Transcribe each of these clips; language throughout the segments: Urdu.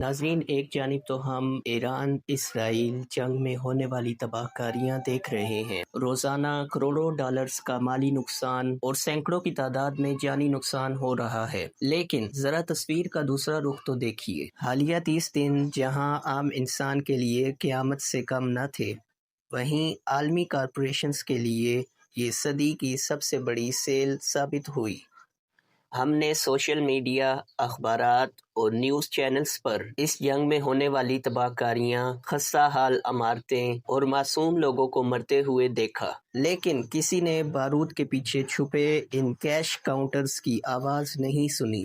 ناظرین، ایک جانب تو ہم ایران اسرائیل جنگ میں ہونے والی تباہ کاریاں دیکھ رہے ہیں۔ روزانہ کروڑوں ڈالرز کا مالی نقصان اور سینکڑوں کی تعداد میں جانی نقصان ہو رہا ہے، لیکن ذرا تصویر کا دوسرا رخ تو دیکھیے۔ حالیہ 30 دن جہاں عام انسان کے لیے قیامت سے کم نہ تھے، وہیں عالمی کارپوریشنز کے لیے یہ صدی کی سب سے بڑی سیل ثابت ہوئی۔ ہم نے سوشل میڈیا، اخبارات اور نیوز چینلز پر اس جنگ میں ہونے والی تباہ کاریاں، خستہ حال عمارتیں اور معصوم لوگوں کو مرتے ہوئے دیکھا، لیکن کسی نے بارود کے پیچھے چھپے ان کیش کاؤنٹرز کی آواز نہیں سنی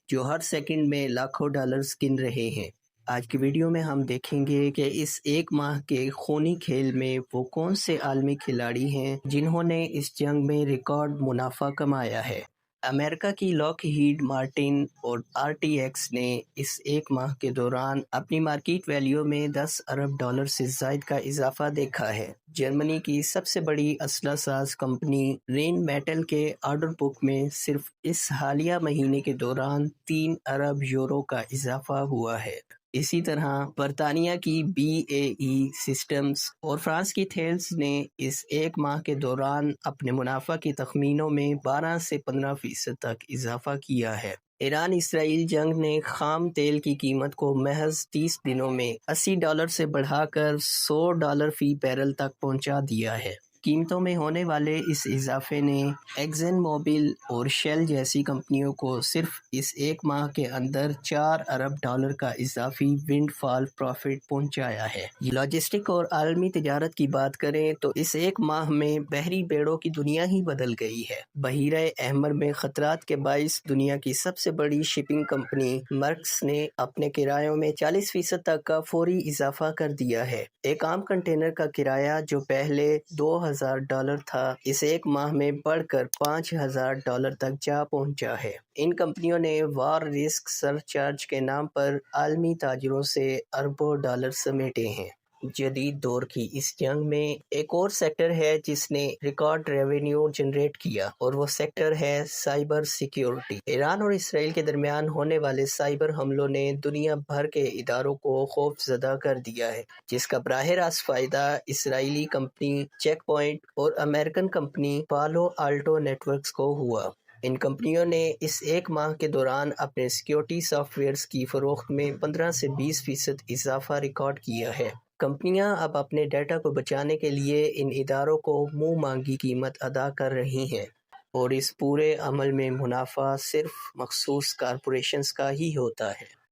جو ہر سیکنڈ میں لاکھوں ڈالرز گن رہے ہیں۔ آج کی ویڈیو میں ہم دیکھیں گے کہ اس ایک ماہ کے خونی کھیل میں وہ کون سے عالمی کھلاڑی ہیں جنہوں نے اس جنگ میں ریکارڈ منافع کمایا ہے۔ امریکہ کی لاک ہیڈ مارٹن اور آر ٹی ایکس نے اس ایک ماہ کے دوران اپنی مارکیٹ ویلیو میں 10 ارب ڈالر سے زائد کا اضافہ دیکھا ہے۔ جرمنی کی سب سے بڑی اسلحہ ساز کمپنی رین میٹل کے آرڈر بک میں صرف اس حالیہ مہینے کے دوران 3 ارب یورو کا اضافہ ہوا ہے۔ اسی طرح برطانیہ کی بی اے ای سسٹمز اور فرانس کی تھیلز نے اس ایک ماہ کے دوران اپنے منافع کے تخمینوں میں 12 سے 15% تک اضافہ کیا ہے۔ ایران اسرائیل جنگ نے خام تیل کی قیمت کو محض 30 دنوں میں $80 سے بڑھا کر $100 فی بیرل تک پہنچا دیا ہے۔ قیمتوں میں ہونے والے اس اضافے نے ایکزن موبل اور شیل جیسی کمپنیوں کو صرف اس ایک ماہ کے اندر 4 ارب ڈالر کا اضافی ونڈ فال پروفٹ پہنچایا ہے۔ لاجسٹک اور عالمی تجارت کی بات کریں تو اس ایک ماہ میں بحری بیڑوں کی دنیا ہی بدل گئی ہے۔ بحیرہ احمر میں خطرات کے باعث دنیا کی سب سے بڑی شپنگ کمپنی مرکس نے اپنے کرایوں میں 40% تک کا فوری اضافہ کر دیا ہے۔ ایک عام کنٹینر کا کرایہ جو پہلے $2000 تھا، اس ایک ماہ میں بڑھ کر $5000 تک جا پہنچا ہے۔ ان کمپنیوں نے وار رسک سر چارج کے نام پر عالمی تاجروں سے اربوں ڈالر سمیٹے ہیں۔ جدید دور کی اس جنگ میں ایک اور سیکٹر ہے جس نے ریکارڈ ریونیو جنریٹ کیا، اور وہ سیکٹر ہے سائبر سیکیورٹی۔ ایران اور اسرائیل کے درمیان ہونے والے سائبر حملوں نے دنیا بھر کے اداروں کو خوف زدہ کر دیا ہے، جس کا براہ راست فائدہ اسرائیلی کمپنی چیک پوائنٹ اور امریکن کمپنی پالو آلٹو نیٹ ورکس کو ہوا۔ ان کمپنیوں نے اس ایک ماہ کے دوران اپنے سیکیورٹی سافٹ ویئرز کی فروخت میں 15 سے 20% اضافہ ریکارڈ کیا ہے۔ کمپنیاں اب اپنے ڈیٹا کو بچانے کے لیے ان اداروں کو منہ مانگی قیمت ادا کر رہی ہیں، اور اس پورے عمل میں منافع صرف مخصوص کارپوریشنز کا ہی ہوتا ہے۔